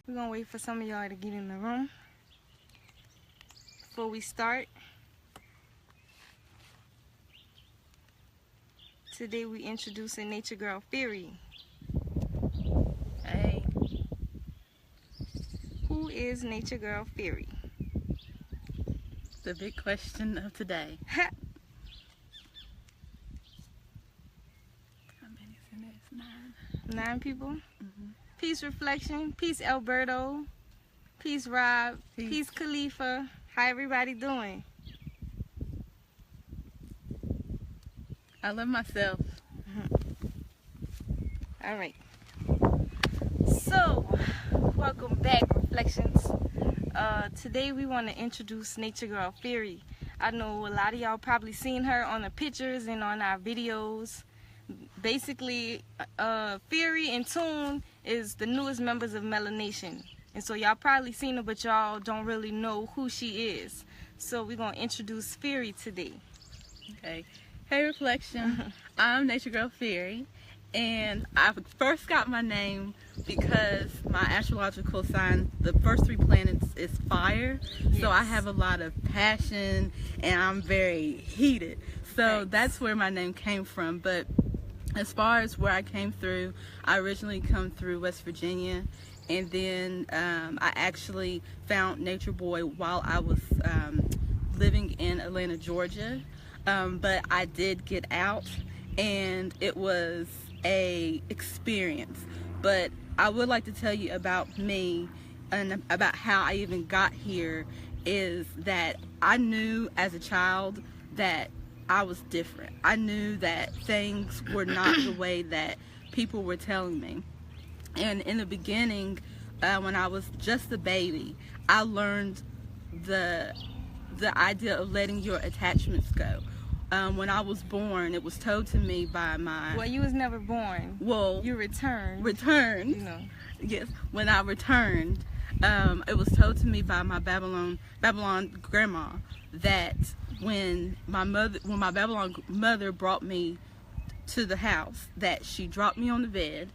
We're gonna wait for some of y'all to get in the room before we start. Today we introducing NatureGirl Theory. Hey. Who is NatureGirl Theory? The big question of today. Ha! How many is in this? 9. 9 people. Mm-hmm. Peace Reflection. Peace Alberto. Peace Rob. Peace Khalifa. How everybody doing? I love myself. All right. So, welcome back, Reflections. Today we want to introduce NatureGirl Theory. I know a lot of y'all probably seen her on the pictures and on our videos. Basically, Theory and Tune is the newest members of Melanation. And so y'all probably seen her, but y'all don't really know who she is. So we're going to introduce Theory today. Okay. Hey, Reflection. I'm NatureGirl Theory. And I first got my name because my astrological sign, the first 3 planets, is fire. Yes. So I have a lot of passion and I'm very heated. So Thanks. That's where my name came from. But as far as where I came through, I originally come through West Virginia. And then I actually found Nature Boy while I was living in Atlanta, Georgia. But I did get out and it was a experience. But I would like to tell you about me and about how I even got here is that I knew as a child that I was different. I knew that things were not the way that people were telling me. And in the beginning, when I was just a baby, I learned the idea of letting your attachments go. When I was born, it was told to me by my... Well, you was never born. Well, you returned. Returned. You know. Yes. When I returned, it was told to me by my Babylon grandma that when my Babylon mother brought me to the house, that she dropped me on the bed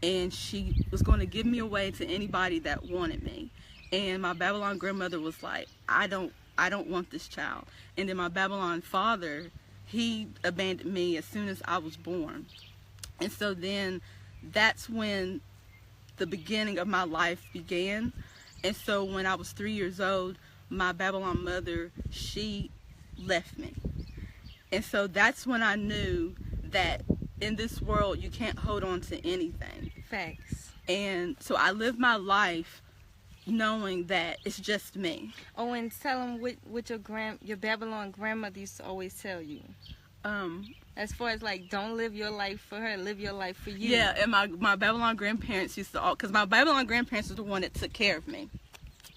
and she was going to give me away to anybody that wanted me. And my Babylon grandmother was like, I don't want this child. And then my Babylon father, he abandoned me as soon as I was born. And so then that's when the beginning of my life began. And so when I was 3 years old, my Babylon mother, she left me. And so that's when I knew that in this world you can't hold on to anything. Facts. And so I lived my life knowing that it's just me. Oh, and tell them what your Babylon grandmother used to always tell you. As far as like, don't live your life for her, live your life for you. Yeah, and my Babylon grandparents used to, because my Babylon grandparents were the one that took care of me.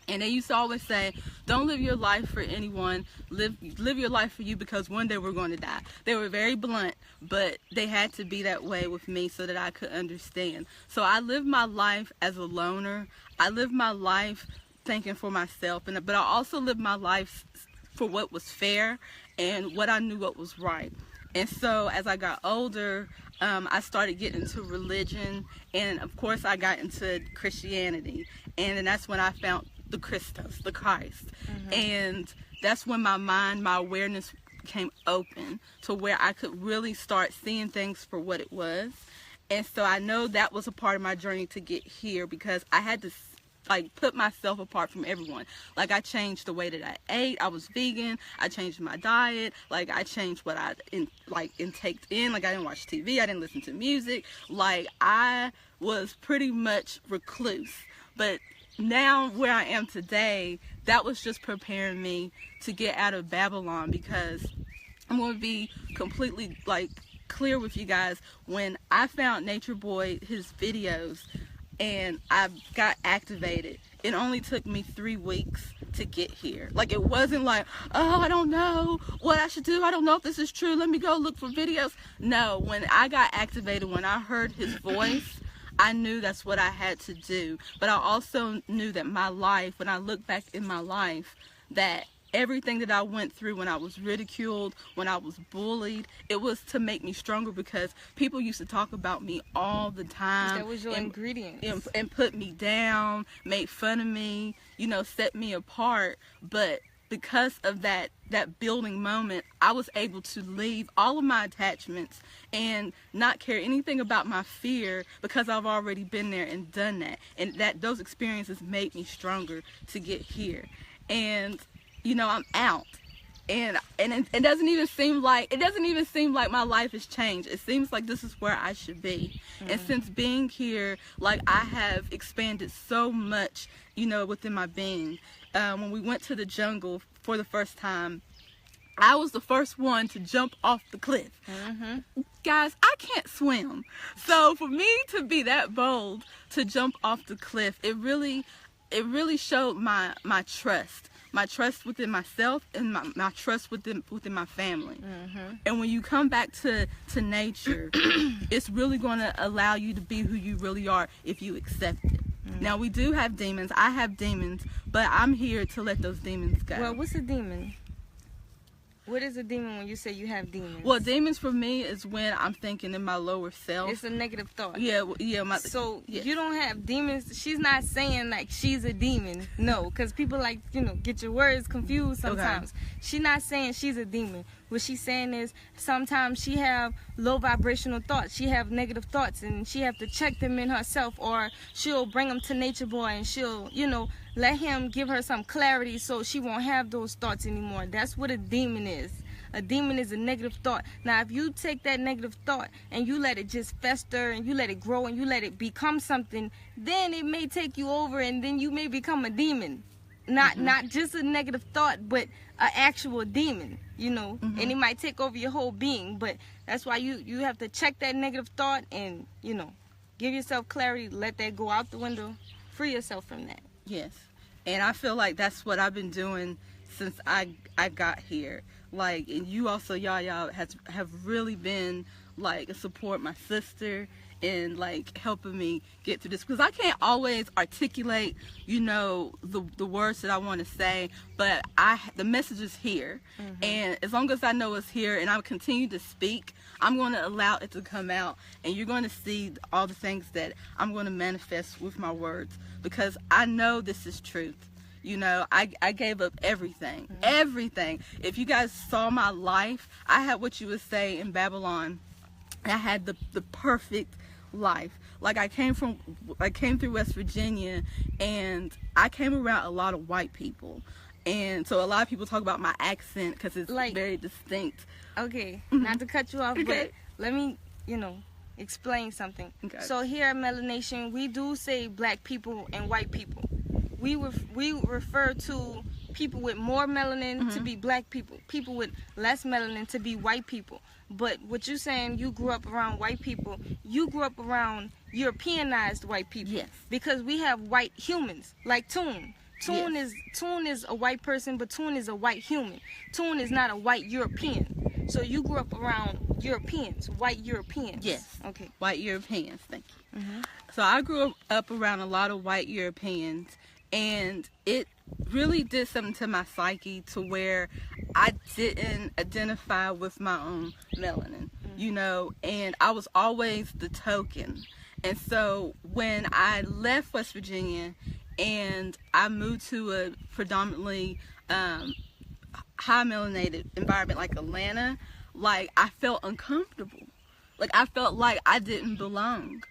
And they used to always say, don't live your life for anyone, live your life for you because one day we're going to die. They were very blunt, but they had to be that way with me so that I could understand. So I lived my life as a loner. I lived my life thinking for myself, but I also lived my life for what was fair and what I knew what was right. And so as I got older, I started getting into religion, and of course I got into Christianity. And then that's when I found the Christos, the Christ. And that's when my mind, my awareness became open to where I could really start seeing things for what it was. And so I know that was a part of my journey to get here because I had to like put myself apart from everyone. Like I changed the way that I ate. I was vegan. I changed my diet. Like I changed what I intaked in. Like I didn't watch TV. I didn't listen to music. Like I was pretty much recluse. But now where I am today, that was just preparing me to get out of Babylon, because I'm going to be completely like clear with you guys. When I found Nature Boy, his videos, and I got activated, it only took me 3 weeks to get here. Like it wasn't like, oh, I don't know what I should do. I don't know if this is true. Let me go look for videos. No, when I got activated, when I heard his voice, I knew that's what I had to do. But I also knew that my life, when I look back in my life, that everything that I went through when I was ridiculed, when I was bullied, it was to make me stronger, because people used to talk about me all the time. That was your ingredients. And put me down, made fun of me, set me apart. But because of that building moment, I was able to leave all of my attachments and not care anything about my fear, because I've already been there and done that. And those experiences made me stronger to get here. And I'm out. And it doesn't even seem like my life has changed. It seems like this is where I should be. And since being here, like, I have expanded so much, within my being. When we went to the jungle for the first time, I was the first one to jump off the cliff. Guys, I can't swim. So for me to be that bold to jump off the cliff, it really showed my trust. My trust within myself, and my trust within my family. And when you come back to nature, it's really going to allow you to be who you really are if you accept it. Now, we do have demons. I have demons, but I'm here to let those demons go. Well, what's a demon? What is a demon when you say you have demons? Well, demons for me is when I'm thinking in my lower self. It's a negative thought. Yeah. So you don't have demons. She's not saying like she's a demon. No, because people get your words confused sometimes. Okay. She's not saying she's a demon. What she's saying is sometimes she have low vibrational thoughts. She have negative thoughts, and she have to check them in herself, or she'll bring them to Nature Boy, and she'll let him give her some clarity so she won't have those thoughts anymore. That's what a demon is. A demon is a negative thought. Now, if you take that negative thought and you let it just fester, and you let it grow, and you let it become something, then it may take you over, and then you may become a demon. Not just a negative thought, but an actual demon, and it might take over your whole being. But that's why you have to check that negative thought and, give yourself clarity, let that go out the window, free yourself from that. Yes. And I feel like that's what I've been doing since I got here. Like, and you also, y'all have really been like a support, my sister, and like helping me get through this, because I can't always articulate the words that I want to say, but the message is here. And as long as I know it's here and I continue to speak, I'm going to allow it to come out, and you're going to see all the things that I'm going to manifest with my words, because I know this is truth. I gave up everything. If you guys saw my life, I had what you would say in Babylon, I had the perfect life. Like, I came through West Virginia, and I came around a lot of white people, and so a lot of people talk about my accent because it's very distinct. Okay, not to cut you off, but let me explain something. Okay. So here at Melanation, we do say black people and white people. We refer to people with more melanin to be black people, people with less melanin to be white people. But what you're saying, you grew up around white people, you grew up around Europeanized white people. Yes. Because we have white humans, like Toon. Toon is a white person, but Toon is a white human. Toon is not a white European. So you grew up around Europeans, white Europeans. Yes. Okay. White Europeans, thank you. So I grew up around a lot of white Europeans, and it really did something to my psyche to where I didn't identify with my own melanin, and I was always the token. And so when I left West Virginia and I moved to a predominantly high melanated environment like Atlanta, like, I felt uncomfortable. Like, I felt like I didn't belong,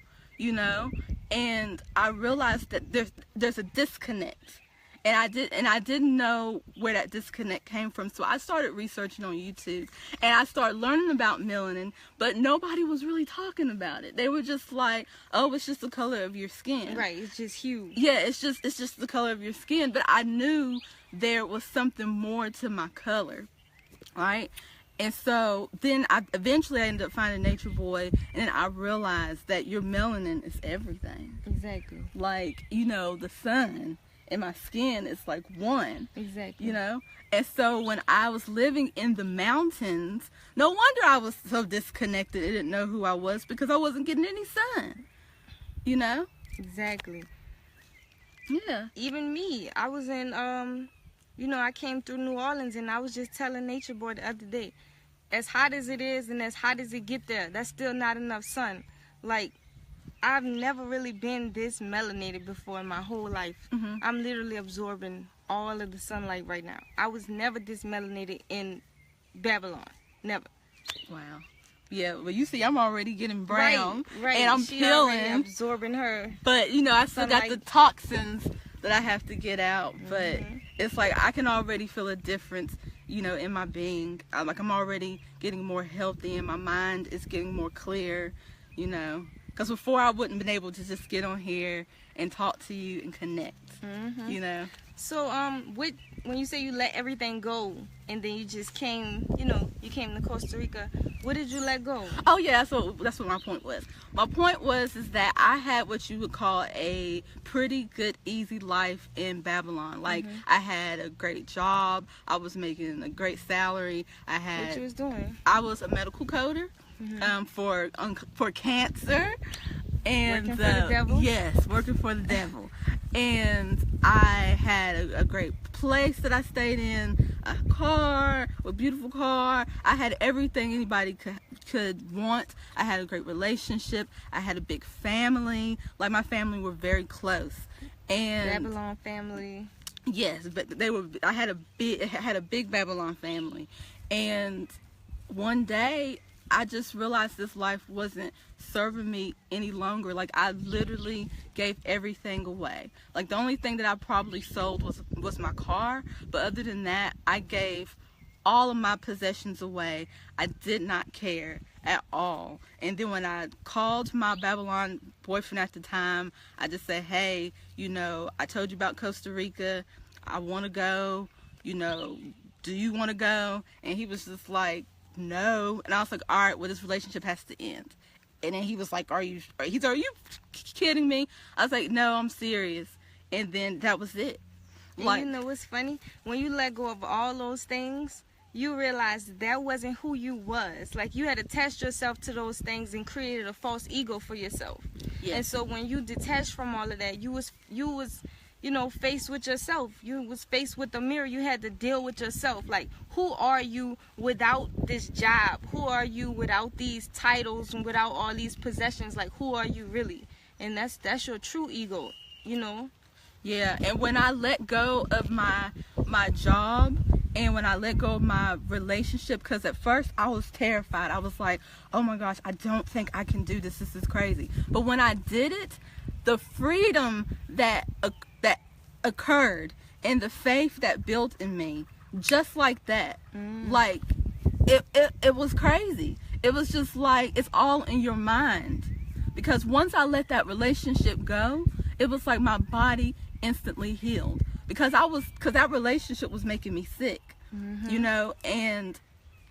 and I realized that there's a disconnect. And I didn't know where that disconnect came from. So I started researching on YouTube, and I started learning about melanin, but nobody was really talking about it. They were just like, oh, it's just the color of your skin. Right, it's just hue. Yeah, it's just the color of your skin. But I knew there was something more to my color, right? And so then I ended up finding Nature Boy, and then I realized that your melanin is everything. Exactly. Like, the sun in my skin is like one. Exactly. And so when I was living in the mountains, no wonder I was so disconnected. I didn't know who I was, because I wasn't getting any sun. Exactly. Yeah. Even me, I was in you know, I came through New Orleans, and I was just telling Nature Boy the other day, as hot as it is and as hot as it get there, that's still not enough sun. Like, I've never really been this melanated before in my whole life. I'm literally absorbing all of the sunlight right now. I was never this melanated in Babylon. Never. Wow. Yeah, well, you see, I'm already getting brown, right. and I'm she peeling, already absorbing her. but you know, I still got the toxins that I have to get out. But it's like I can already feel a difference, you know, in my being. I'm already getting more healthy, and my mind is getting more clear, you know. Because before I wouldn't been able to just get on here and talk to you and connect, you know. So, when you say you let everything go and then you just came, you know, you came to Costa Rica, what did you let go? Oh yeah, so that's what my point was. My point was is that I had what you would call a pretty good, easy life in Babylon. Like I had a great job, I was making a great salary. What you was doing? I was a medical coder for cancer. And working for the devil? Yes, working for the devil. And I had a great place that I stayed in, a beautiful car. I had everything anybody could want. I had a great relationship. I had a big family. Like, my family were very close. And Babylon family. Yes, but I had a big Babylon family. And one day I just realized this life wasn't serving me any longer. Like, I literally gave everything away. Like, the only thing that I probably sold was my car. But other than that, I gave all of my possessions away. I did not care at all. And then when I called my Babylon boyfriend at the time, I just said, hey, you know, I told you about Costa Rica. I want to go. You know, do you want to go? And he was just like, no. And I was like, all right, well, this relationship has to end. And then he was like, are you kidding me? I was like, no, I'm serious. And then that was it. And you know what's funny? When you let go of all those things, you realize that wasn't who you was. Like, you had attached yourself to those things and created a false ego for yourself. Yes. And so when you detached from all of that, you was you know, faced with yourself. You was faced with the mirror. You had to deal with yourself. Like, who are you without this job? Who are you without these titles and without all these possessions? Like, who are you really? And that's your true ego, you know? Yeah, and when I let go of my job, and when I let go of my relationship, because at first I was terrified. I was like, oh my gosh, I don't think I can do this. This is crazy. But when I did it, the freedom that occurred and the faith that built in me, just like that, like it was crazy. It was just like, it's all in your mind. Because once I let that relationship go, it was like my body instantly healed. Because that relationship was making me sick, you know, and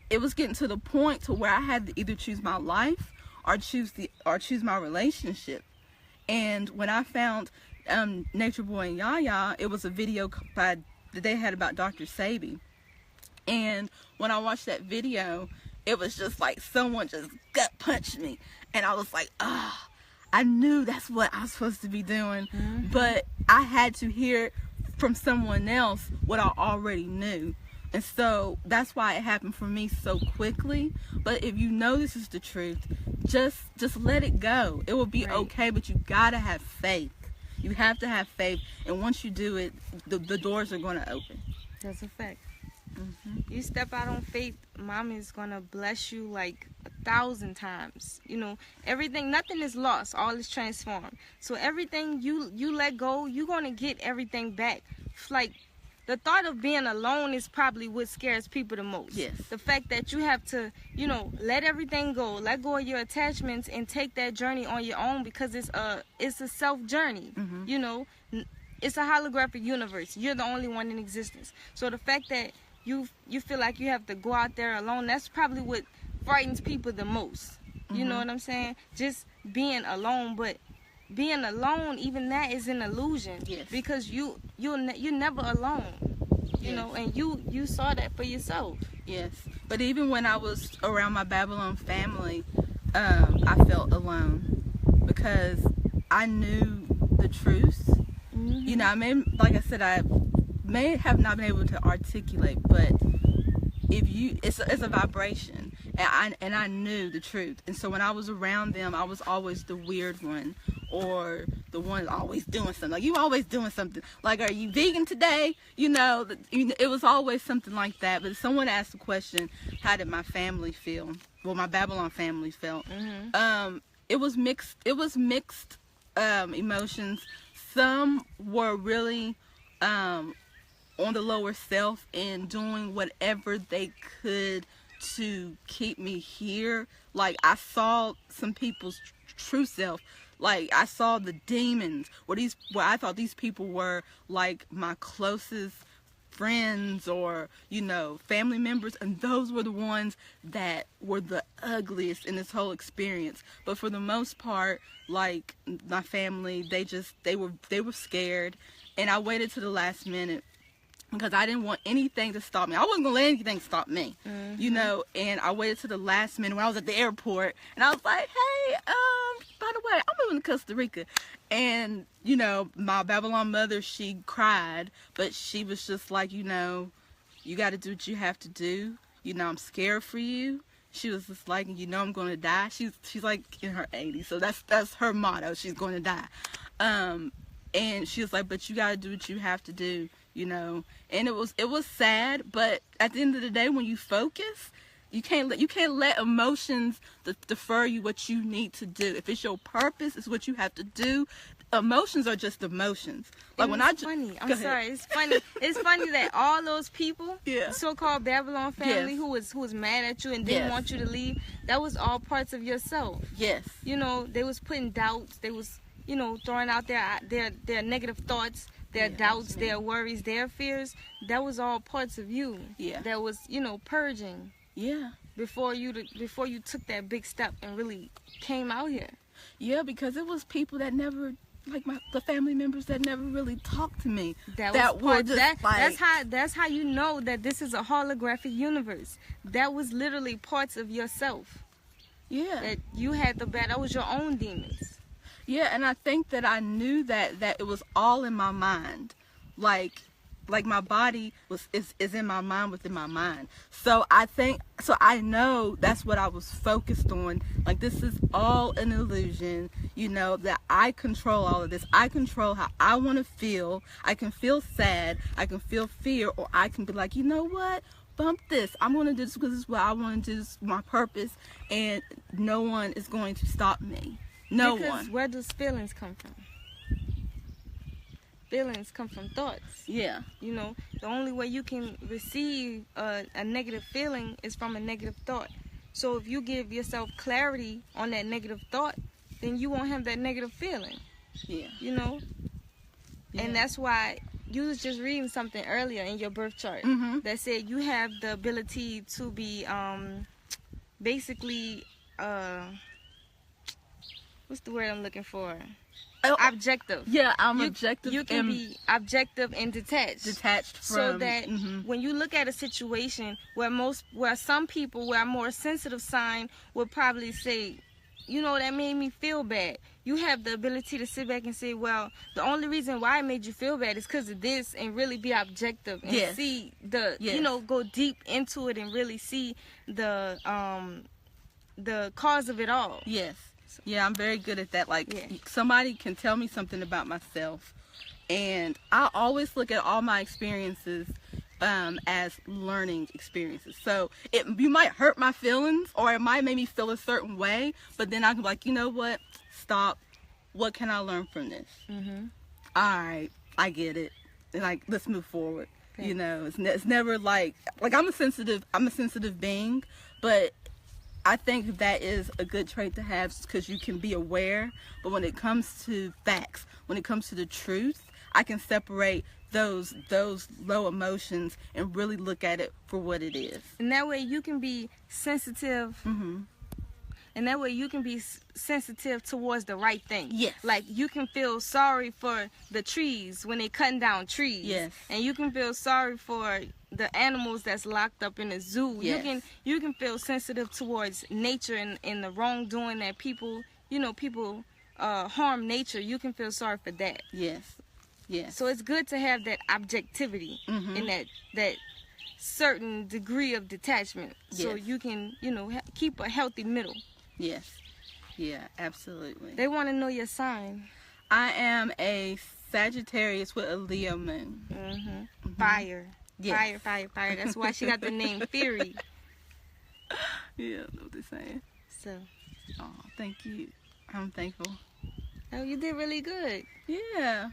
it was getting to the point to where I had to either choose my life or choose my relationship. And when I found Nature Boy and Yaya, it was a video that they had about Dr. Sabi. And when I watched that video, it was just like someone just gut punched me. And I was like, ah, I knew that's what I was supposed to be doing. But I had to hear from someone else what I already knew. And so that's why it happened for me so quickly. But if you know this is the truth, just let it go. It will be okay, but you gotta have faith. You have to have faith, and once you do it, the doors are going to open. That's a fact. You step out on faith, Mom is going to bless you like 1,000 times. You know, everything, nothing is lost. All is transformed. So everything you let go, you're going to get everything back. Like, the thought of being alone is probably what scares people the most. Yes. The fact that you have to, you know, let everything go, let go of your attachments, and take that journey on your own, because it's a self journey. You know, it's a holographic universe. You're the only one in existence. So the fact that you feel like you have to go out there alone, that's probably what frightens people the most. You know what I'm saying? Just being alone, but being alone, even that is an illusion. Yes. Because you're never alone. You know, and you saw that for yourself. Yes. But even when I was around my Babylon family, I felt alone, because I knew the truth. You know, I mean, like I said, I may have not been able to articulate, but if you, it's a vibration, and I knew the truth. And so when I was around them, I was always the weird one, or the one always doing something. Like, you always doing something. Like, are you vegan today? You know, it was always something like that. But someone asked the question, how did my family feel? Well, my Babylon family felt. It was mixed. It was mixed emotions. Some were really on the lower self and doing whatever they could to keep me here. Like, I saw some people's true self. Like, I saw the demons, where I thought these people were like my closest friends, or, you know, family members, and those were the ones that were the ugliest in this whole experience. But for the most part, like, my family, they were scared, and I waited to the last minute because I didn't want anything to stop me. I wasn't gonna let anything stop me, you know. And I waited to the last minute when I was at the airport, and I was like, hey, by the way, I'm moving to Costa Rica. And, you know, my Babylon mother, she cried, but she was just like, you know, you got to do what you have to do. You know, I'm scared for you. She was just like, you know, I'm going to die. She's like in her 80s, so that's her motto. She's going to die. And she was like, but you got to do what you have to do, you know. And it was sad, but at the end of the day, when you focus, you can't let emotions defer you what you need to do. If it's your purpose, it's what you have to do. Emotions are just emotions. Like, when it's funny. I'm sorry. It's funny. It's funny that all those people, the so-called Babylon family, who was mad at you and didn't want you to leave, that was all parts of yourself. Yes. You know, they was putting doubts. They was, you know, throwing out their negative thoughts, their doubts, their worries, their fears. That was all parts of you. Yeah. That was, you know, purging. Yeah. Before you took that big step and really came out here. Yeah, because it was people that never, like, the family members that never really talked to me. That's how you know that this is a holographic universe. That was literally parts of yourself. Yeah. That you had that was your own demons. Yeah, and I think that I knew that it was all in my mind. Like my body is in my mind, within my mind. So I know that's what I was focused on. Like, this is all an illusion, you know, that I control all of this. I control how I want to feel. I can feel sad, I can feel fear, or I can be like, you know what? Bump this. I'm going to do this because this is what I want to do. This is my purpose, and no one is going to stop me. No one. Because where does feelings come from? Feelings come from thoughts. Yeah. You know, the only way you can receive a negative feeling is from a negative thought. So if you give yourself clarity on that negative thought, then you won't have that negative feeling. Yeah. You know? Yeah. And that's why you was just reading something earlier in your birth chart that said you have the ability to be basically what's the word I'm looking for? Objective. Yeah, I'm objective. You can be objective and detached. Detached from. So that when you look at a situation where some people, where a more sensitive sign would probably say, you know, that made me feel bad. You have the ability to sit back and say, well, the only reason why it made you feel bad is because of this, and really be objective and see you know, go deep into it and really see the cause of it all. Yes. Yeah, I'm very good at that. Like, somebody can tell me something about myself, and I always look at all my experiences as learning experiences. So you might hurt my feelings, or it might make me feel a certain way, but then I can be like, you know what? Stop. What can I learn from this? All right, I get it. And, like, let's move forward. Okay. You know, it's never like I'm a sensitive being, but I think that is a good trait to have, because you can be aware. But when it comes to facts, when it comes to the truth, I can separate those low emotions and really look at it for what it is. And that way you can be sensitive. And that way you can be sensitive towards the right thing. Yes. Like, you can feel sorry for the trees when they're cutting down trees. Yes. And you can feel sorry for the animals that's locked up in a zoo. Yes. You can feel sensitive towards nature and the wrongdoing that people harm nature. You can feel sorry for that. Yes. Yes. So it's good to have that objectivity and that certain degree of detachment, so you can, you know, keep a healthy middle. Yes. Yeah, absolutely. They want to know your sign. I am a Sagittarius with a Leo moon. Fire. Yes. Fire. That's why she got the name Fury. Yeah, I know what they're saying. So. Oh, thank you. I'm thankful. Oh, you did really good. Yeah.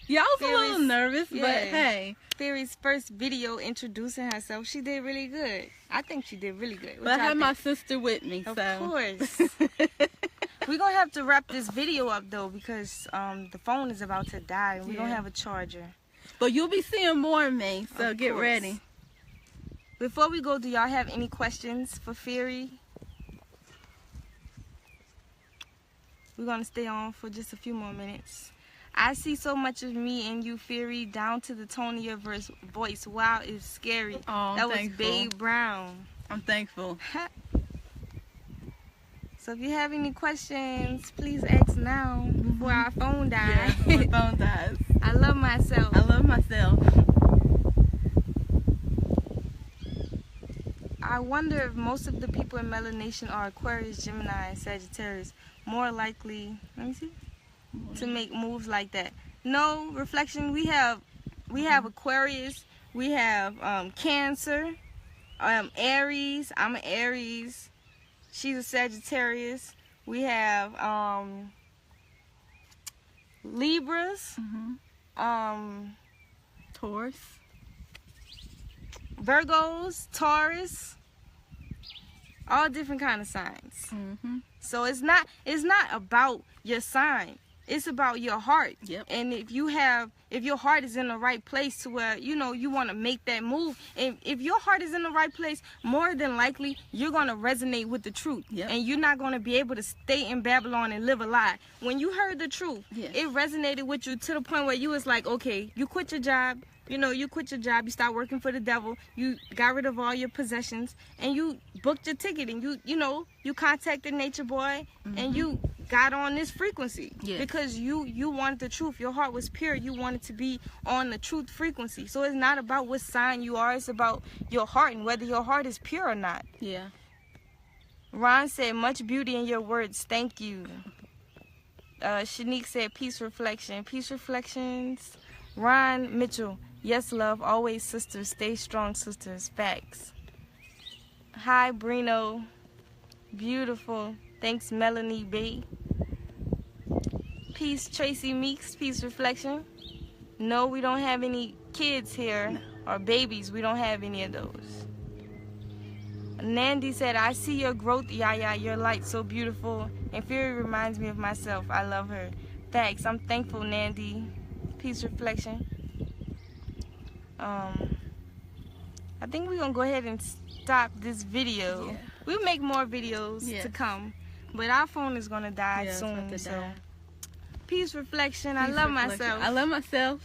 Yeah, I was a little nervous, but hey. Fury's first video introducing herself, she did really good. I think she did really good. But I had my sister with me, of so. course. We're going to have to wrap this video up, though, because the phone is about to die, and we don't have a charger. But you'll be seeing more of me, so Of get course. ready. Before we go, do y'all have any questions for Fury? We're going to stay on for just a few more minutes. I see so much of me in you, Fury, down to the tone of your voice. Wow, it's scary. Oh, that thankful. was Babe Brown. I'm thankful. So if you have any questions, please ask now before our phone dies. Yeah, my phone dies. I love myself. I love myself. I wonder if most of the people in Melanation are Aquarius, Gemini, and Sagittarius. More likely, let me see, to make moves like that. No, reflection, we have Aquarius, we have Cancer, Aries. I'm an Aries. She's a Sagittarius. We have Libras, Taurus, Virgos, Taurus, all different kind of signs. So it's not about your sign. It's about your heart. Yep. And if your heart is in the right place to where, you know, you want to make that move, and if your heart is in the right place, more than likely you're going to resonate with the truth. Yep. And you're not going to be able to stay in Babylon and live a lie. When you heard the truth, Yes. it resonated with you to the point where you was like, okay, you quit your job. You know, you quit your job, you start working for the devil, you got rid of all your possessions, and you booked your ticket, and you contacted Nature Boy, and you got on this frequency. Yes. Because you wanted the truth. Your heart was pure. You wanted to be on the truth frequency. So it's not about what sign you are, it's about your heart and whether your heart is pure or not. Yeah. Ron said, much beauty in your words. Thank you. Shanique said, peace reflection. Peace reflections. Ron Mitchell, yes, love, always sisters. Stay strong, sisters. Facts. Hi, Brino. Beautiful. Thanks, Melanie B. Peace, Tracy Meeks. Peace reflection. No, we don't have any kids here or babies. We don't have any of those. Nandy said, I see your growth, Yaya. Your light so beautiful. And Fury reminds me of myself. I love her. Thanks. I'm thankful, Nandy. Peace reflection. I think we're going to go ahead and stop this video. Yeah. We'll make more videos to come. But our phone is going to die soon. It's about to die. Peace reflection. I Peace love reflection. myself. I love myself.